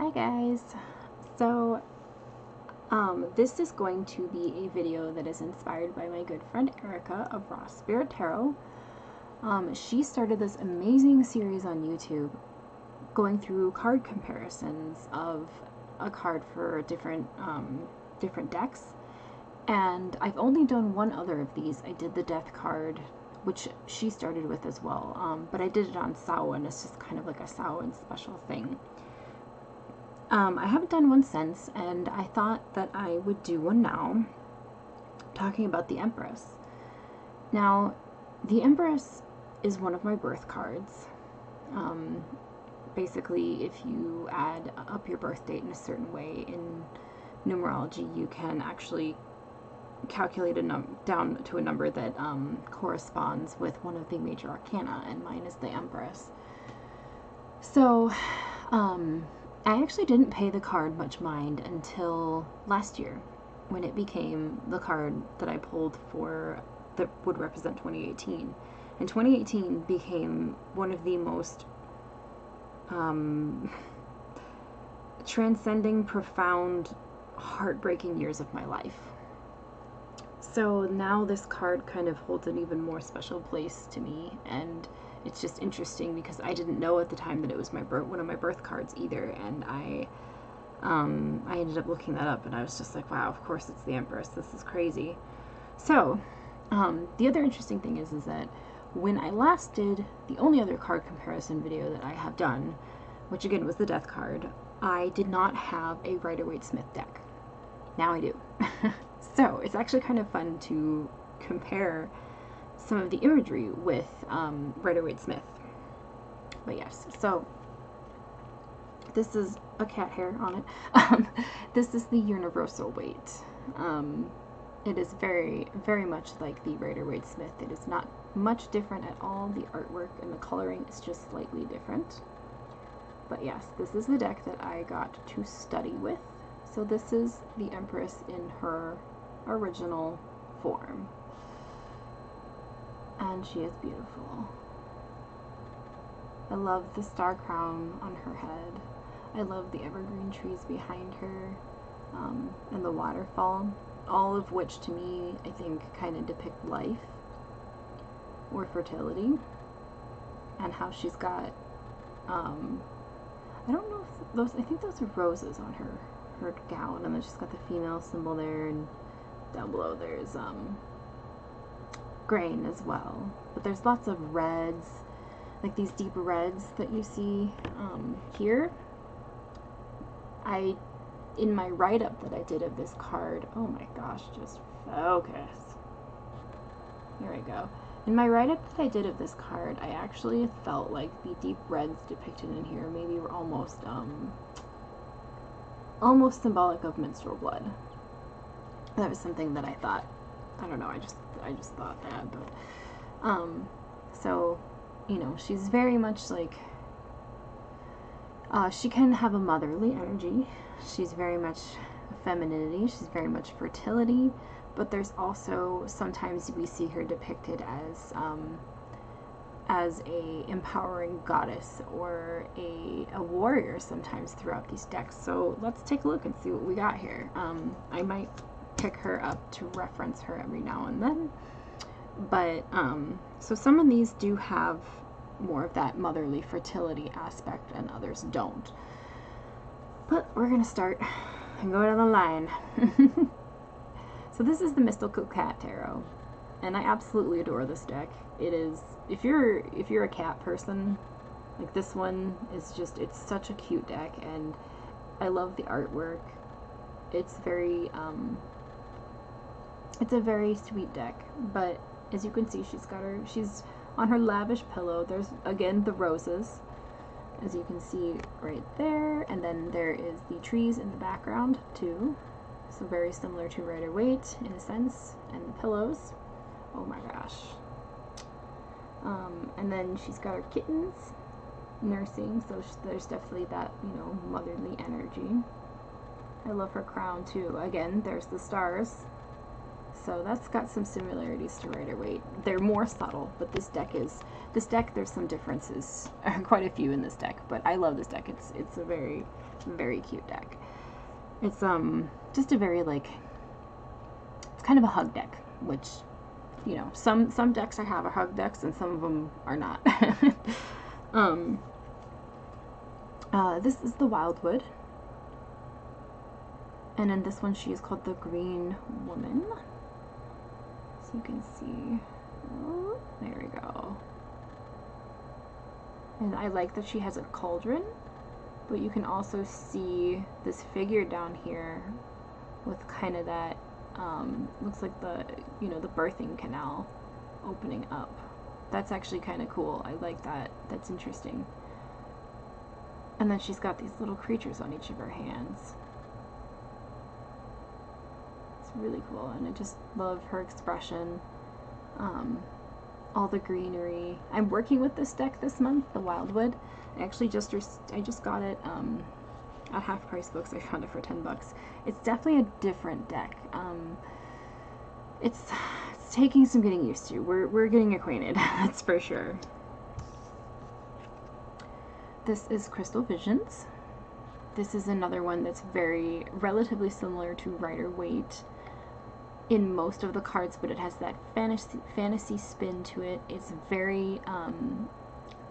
Hi guys. So this is going to be a video that is inspired by my good friend Erika of Rawspirit Tarot. She started this amazing series on YouTube going through card comparisons of a card for different decks, and I've only done one other of these. I did the Death card, which she started with as well, but I did it on Samhain. It's just kind of like a Samhain special thing. I haven't done one since, and I thought that I would do one now, talking about the Empress. Now, the Empress is one of my birth cards. Basically, if you add up your birth date in a certain way in numerology, you can actually calculate down to a number that corresponds with one of the major arcana, and mine is the Empress. So, I actually didn't pay the card much mind until last year, when it became the card that I pulled for that would represent 2018. And 2018 became one of the most transcending, profound, heartbreaking years of my life. So now this card kind of holds an even more special place to me, and it's just interesting because I didn't know at the time that it was one of my birth cards either, and I ended up looking that up, and I was just like, wow, of course it's the Empress. This is crazy. So the other interesting thing is that when I last did the only other card comparison video that I have done, which again was the Death card, I did not have a Rider-Waite-Smith deck. Now I do. So it's actually kind of fun to compare some of the imagery with Rider-Waite-Smith. But yes, so this is a cat hair on it. This is the Universal Weight. It is very, very much like the Rider-Waite-Smith. It is not much different at all. The artwork and the coloring is just slightly different. But yes, this is the deck that I got to study with. So this is the Empress in her original form. And she is beautiful. I love the star crown on her head. I love the evergreen trees behind her, and the waterfall, all of which to me I think kind of depict life or fertility, and how she's got, I don't know if those, I think those are roses on her gown, and then she's got the female symbol there, and down below there's grain as well, but there's lots of reds, like these deep reds that you see here. In my write-up that I did of this card, oh my gosh, just focus. Here we go. In my write-up that I did of this card, I actually felt like the deep reds depicted in here maybe were almost symbolic of menstrual blood. That was something that I thought. I don't know, I just thought that, but so, you know, she's very much like, she can have a motherly energy. She's very much femininity. She's very much fertility, but there's also sometimes we see her depicted as a empowering goddess or a warrior sometimes throughout these decks. So let's take a look and see what we got here. I might pick her up to reference her every now and then, but so some of these do have more of that motherly fertility aspect and others don't, but we're gonna start and go down the line. So this is the Mystical Cat Tarot, and I absolutely adore this deck. It is, if you're a cat person, like this one is just, it's such a cute deck, and I love the artwork. It's very it's a very sweet deck, but as you can see, she's on her lavish pillow. There's again the roses, as you can see right there, and then there is the trees in the background too. So very similar to Rider-Waite in a sense, and the pillows. Oh my gosh. And then she's got her kittens nursing, so there's definitely that, you know, motherly energy. I love her crown too. Again, there's the stars So that's got some similarities to Rider-Waite. They're more subtle, but this deck, there's some differences, quite a few in this deck, but I love this deck. It's a very, very cute deck. It's just a very, like, it's kind of a hug deck, which, you know, some decks I have are hug decks and some of them are not. This is the Wildwood. And in this one, she is called the Green Woman. So you can see, oh, there we go. And I like that she has a cauldron, but you can also see this figure down here with kind of that, looks like the, you know, the birthing canal opening up. That's actually kind of cool. I like that. That's interesting. And then she's got these little creatures on each of her hands. Really cool, and I just love her expression, all the greenery. I'm working with this deck this month, the Wildwood. I just got it at Half Price Books. I found it for $10. It's definitely a different deck. It's taking some getting used to. We're getting acquainted, that's for sure. This is Crystal Visions. This is another one that's relatively similar to Rider-Waite in most of the cards, but it has that fantasy spin to it. It's very,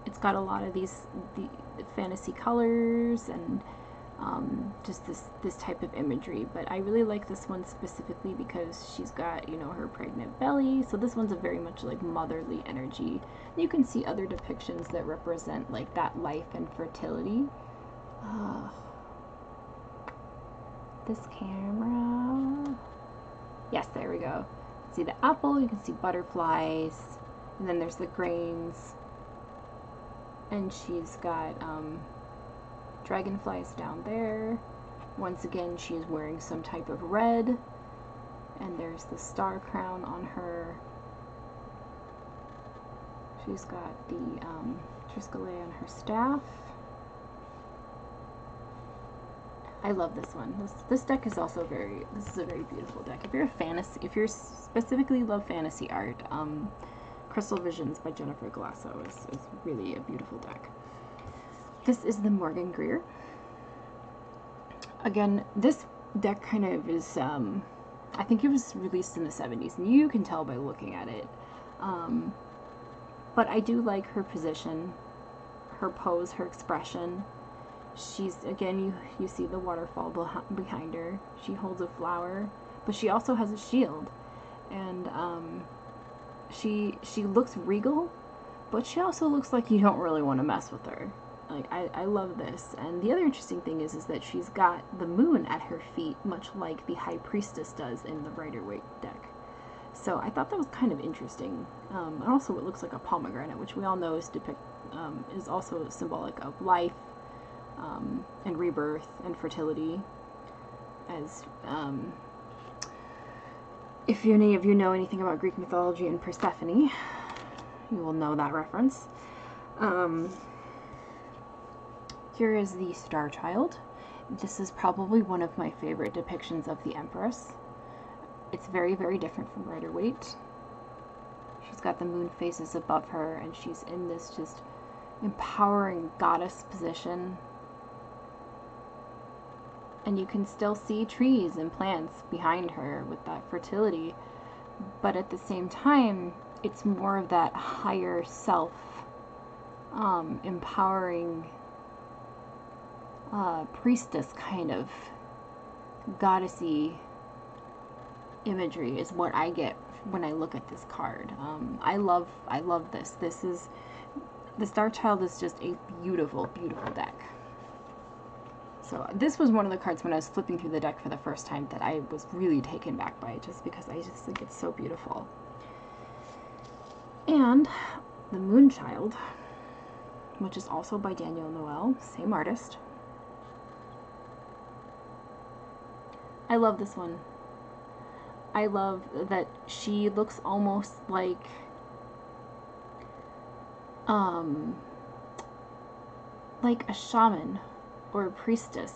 it's got a lot of the fantasy colors and just this type of imagery. But I really like this one specifically because she's got, you know, her pregnant belly. So this one's a very much like motherly energy. You can see other depictions that represent like that life and fertility. This camera, yes, there we go. See the apple, you can see butterflies, and then there's the grains, and she's got dragonflies down there. Once again, she's wearing some type of red, and there's the star crown on her. She's got the Triskelay on her staff. I love this one. This deck is also this is a very beautiful deck. If you specifically love fantasy art, Crystal Visions by Jennifer Galasso is really a beautiful deck. This is the Morgan Greer. Again, this deck kind of is, I think it was released in the 70s, and you can tell by looking at it. But I do like her position, her pose, her expression. She's, again, you see the waterfall behind her. She holds a flower, but she also has a shield. And she looks regal, but she also looks like you don't really want to mess with her. Like, I love this. And the other interesting thing is that she's got the moon at her feet, much like the High Priestess does in the Rider-Waite deck. So I thought that was kind of interesting. And also it looks like a pomegranate, which we all know is also symbolic of life, and rebirth and fertility. As if any of you know anything about Greek mythology and Persephone, you will know that reference. Here is the Star Child. This is probably one of my favorite depictions of the Empress. It's very, very different from Rider-Waite. She's got the moon phases above her, and she's in this just empowering goddess position. And you can still see trees and plants behind her with that fertility, but at the same time, it's more of that higher self, empowering priestess kind of goddessy imagery is what I get when I look at this card. I love this. The Star Child is just a beautiful, beautiful deck. So this was one of the cards when I was flipping through the deck for the first time that I was really taken back by, just because I just think it's so beautiful. And the Moonchild, which is also by Daniel Noel, same artist. I love this one. I love that she looks almost like a shaman or a priestess.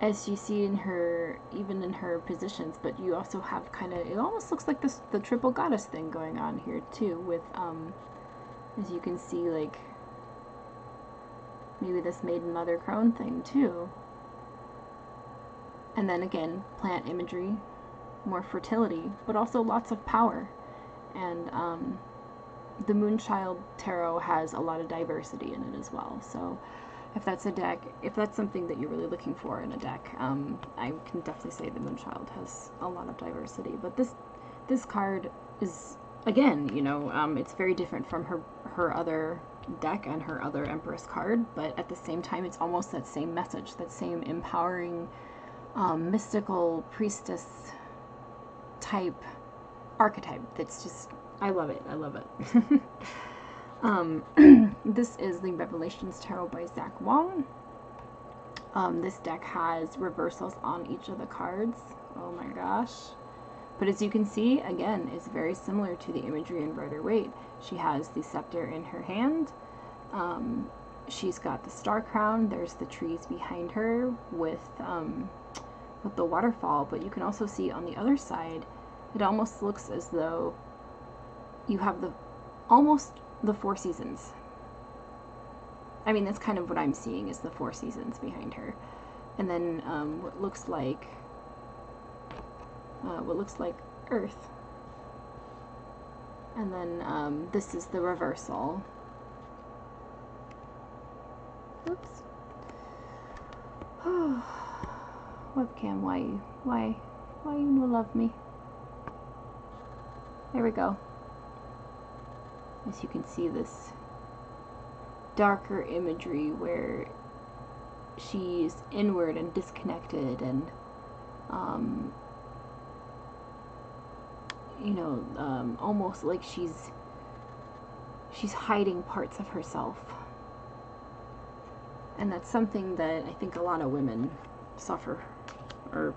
as you see in her, even in her positions, but you also have kind of, it almost looks like this, the triple goddess thing going on here too, with, as you can see, like, maybe this maiden mother crone thing too. And then again, plant imagery, more fertility, but also lots of power. And the Moonchild Tarot has a lot of diversity in it as well. So if that's a deck, if that's something that you're really looking for in a deck, I can definitely say the Moonchild has a lot of diversity. But this card is, again, you know, it's very different from her other deck and her other Empress card, but at the same time, it's almost that same message, that same empowering, mystical priestess type archetype. That's just, I love it. I love it. This is the Revelations Tarot by Zach Wong. This deck has reversals on each of the cards. Oh my gosh. But as you can see, again, it's very similar to the imagery in Rider-Waite. She has the scepter in her hand. She's got the star crown. There's the trees behind her with the waterfall. But you can also see on the other side, it almost looks as though you have almost the four seasons. I mean, that's kind of what I'm seeing, is the four seasons behind her. And then what looks like Earth. And then this is the reversal. Oops. Webcam, why you no love me? There we go. As you can see, this darker imagery where she's inward and disconnected, and you know, almost like she's hiding parts of herself. And that's something that I think a lot of women suffer, or,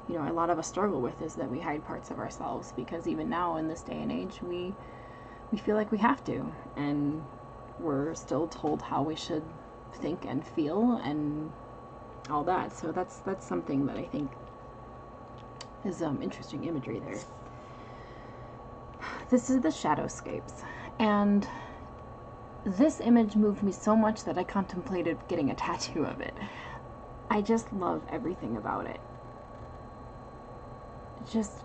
you know, a lot of us struggle with, is that we hide parts of ourselves, because even now in this day and age, we feel like we have to, and we're still told how we should think and feel and all that. So that's something that I think is interesting imagery there. This is the Shadowscapes, and this image moved me so much that I contemplated getting a tattoo of it. I just love everything about it. Just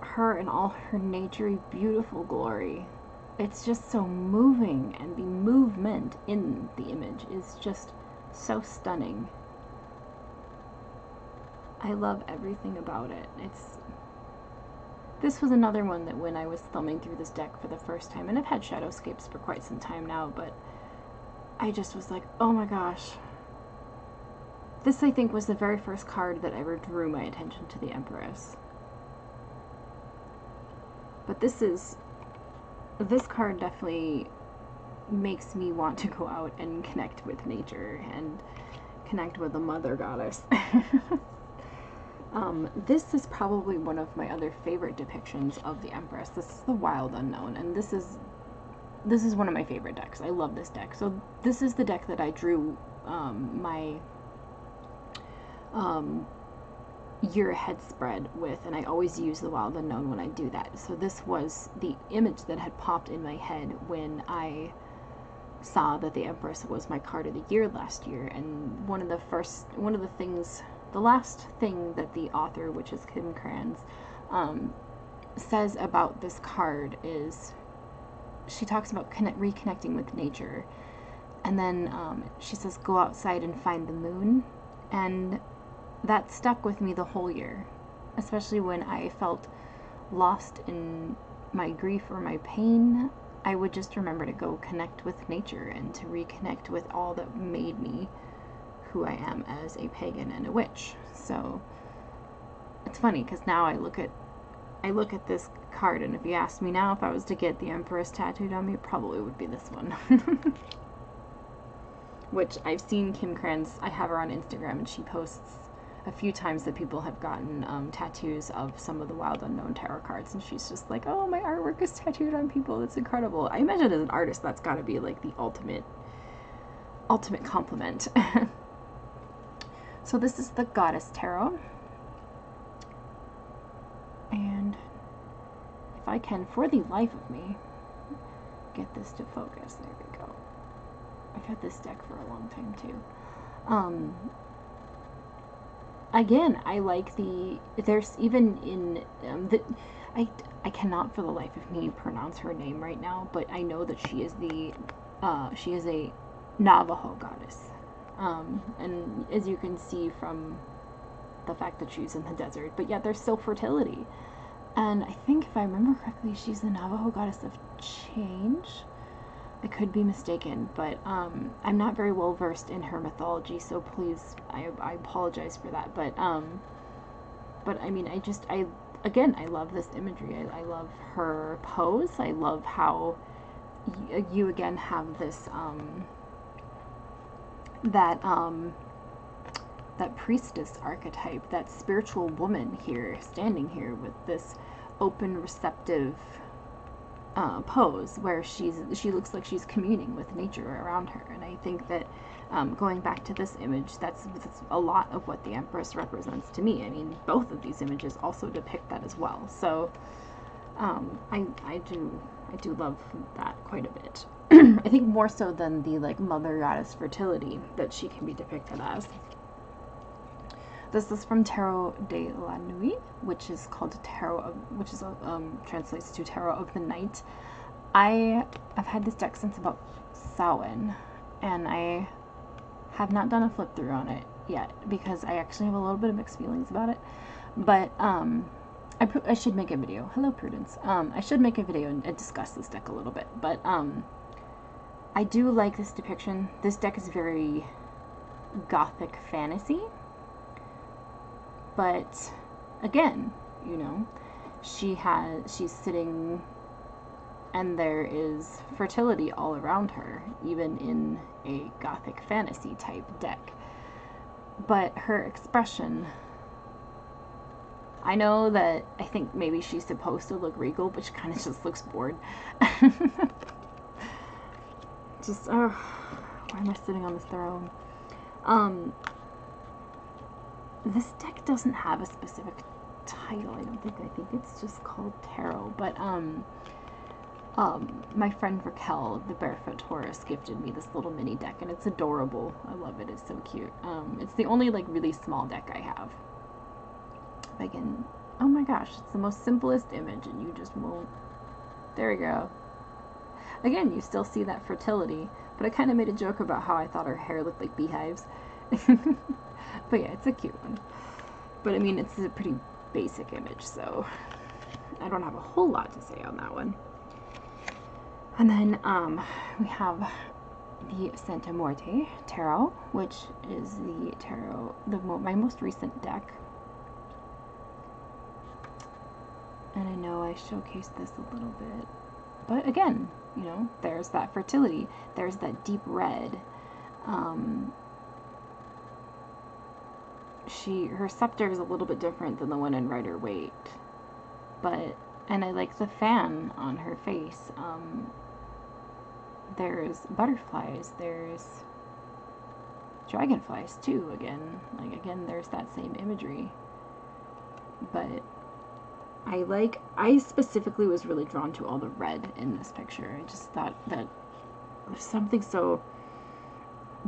her in all her naturey beautiful glory. It's just so moving, and the movement in the image is just so stunning. I love everything about it. This was another one that when I was thumbing through this deck for the first time, and I've had Shadowscapes for quite some time now, but I just was like, oh my gosh. This, I think, was the very first card that ever drew my attention to the Empress. But this card definitely makes me want to go out and connect with nature and connect with the mother goddess. This is probably one of my other favorite depictions of the Empress. This is the Wild Unknown, and this is one of my favorite decks. I love this deck. So this is the deck that I drew my year ahead spread with, and I always use the Wild Unknown when I do that. So this was the image that had popped in my head when I saw that the Empress was my card of the year last year. And the last thing that the author, which is Kim Kranz, says about this card is, she talks about reconnecting with nature, and then she says, go outside and find the moon. And that stuck with me the whole year, especially when I felt lost in my grief or my pain. I would just remember to go connect with nature and to reconnect with all that made me who I am as a pagan and a witch. So it's funny, because now I look at this card, and if you asked me now if I was to get the Empress tattooed on me, it probably would be this one. Which I've seen Kim Kranz, I have her on Instagram, and she posts a few times that people have gotten tattoos of some of the Wild Unknown tarot cards, and she's just like, oh, my artwork is tattooed on people. That's incredible. I imagine as an artist that's got to be like the ultimate compliment. So this is the Goddess Tarot. And if I can, for the life of me, get this to focus. There we go. I've had this deck for a long time too. Again, I like there's even in I cannot for the life of me pronounce her name right now, but I know that she is a Navajo goddess. And as you can see from the fact that she's in the desert, but yet there's still fertility. And I think if I remember correctly, she's the Navajo goddess of change. I could be mistaken, but I'm not very well versed in her mythology, so please, I apologize for that. But I mean, I love this imagery. I love her pose. I love how you again have this that priestess archetype, that spiritual woman here, standing here with this open, receptive pose, where she looks like she's communing with nature around her. And I think that going back to this image, that's a lot of what the Empress represents to me. I mean, both of these images also depict that as well. So I do love that quite a bit. I think more so than the like mother goddess fertility that she can be depicted as. This is from Tarot de la Nuit, which is called Tarot of, which is translates to Tarot of the Night. I've had this deck since about Samhain, and I have not done a flip through on it yet because I actually have a little bit of mixed feelings about it. But I should make a video. Hello, Prudence. I should make a video and discuss this deck a little bit. But I do like this depiction. This deck is very gothic fantasy. But again, you know, she's sitting and there is fertility all around her, even in a gothic fantasy type deck. But her expression, I know that I think maybe she's supposed to look regal, but she kind of just looks bored. Just, why am I sitting on this throne? This deck doesn't have a specific title, I don't think. I think it's just called Tarot. But my friend Raquel, the Barefoot Taurus, gifted me this little mini deck, and it's adorable. I love it. It's so cute. It's the only like really small deck I have. If I can, oh my gosh, it's the most simplest image, and you just won't. There we go. Again, you still see that fertility, but I kind of made a joke about how I thought her hair looked like beehives. But yeah, it's a cute one. But I mean, it's a pretty basic image, so I don't have a whole lot to say on that one. And then we have the Santa Muerte Tarot, which is the tarot, my most recent deck. And I know I showcased this a little bit. But again, you know, there's that fertility. There's that deep red. Her scepter is a little bit different than the one in Rider-Waite, and I like the fan on her face. There's butterflies, there's dragonflies too, again there's that same imagery. But I specifically was really drawn to all the red in this picture. I just thought that there's something so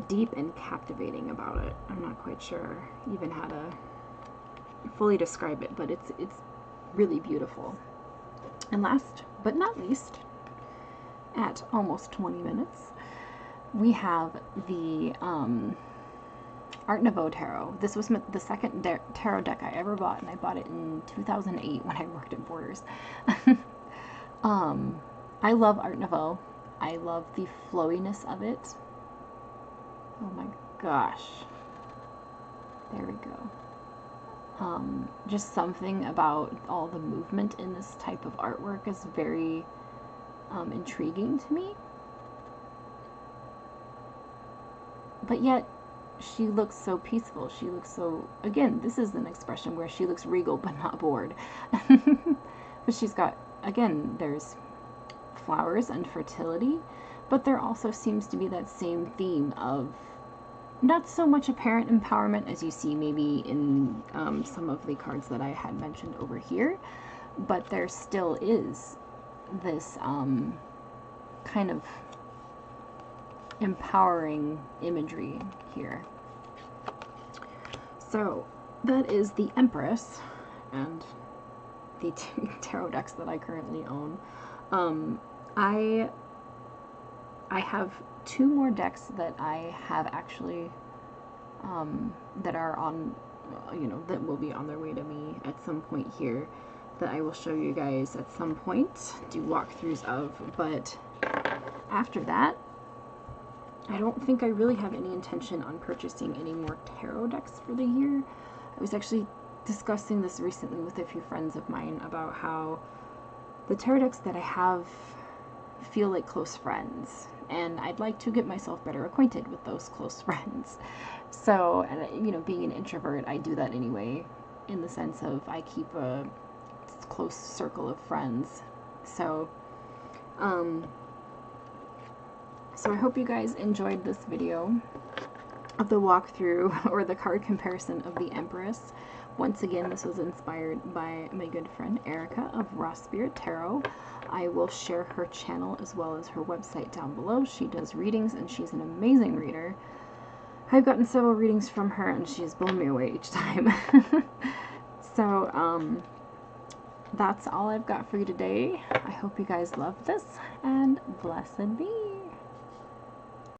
deep and captivating about it. I'm not quite sure even how to fully describe it, but it's really beautiful. And last but not least, at almost 20 minutes, we have the Art Nouveau Tarot. This was the second tarot deck I ever bought, and I bought it in 2008 when I worked at Borders. I love Art Nouveau. I love the flowiness of it. Oh my gosh. There we go. Just something about all the movement in this type of artwork is very intriguing to me. But yet, she looks so peaceful. She looks so, again, this is an expression where she looks regal but not bored. But she's got, again, there's flowers and fertility, but there also seems to be that same theme of not so much apparent empowerment as you see maybe in some of the cards that I had mentioned over here, but there still is this kind of empowering imagery here. So that is the Empress and the tarot decks that I currently own. I have 2 more decks that I have actually that are on, you know, that will be on their way to me at some point here, that I will show you guys at some point, do walkthroughs of. But after that, I don't think I really have any intention on purchasing any more tarot decks for the year. I was actually discussing this recently with a few friends of mine about how the tarot decks that I have feel like close friends, and I'd like to get myself better acquainted with those close friends. So, and, you know, being an introvert, I do that anyway, in the sense of I keep a close circle of friends. So, so I hope you guys enjoyed this video of the walkthrough or the card comparison of the Empress. Once again, this was inspired by my good friend Erika of Rawspirit Tarot. I will share her channel as well as her website down below. She does readings and she's an amazing reader. I've gotten several readings from her and she's blown me away each time. So, that's all I've got for you today. I hope you guys love this, and blessed be.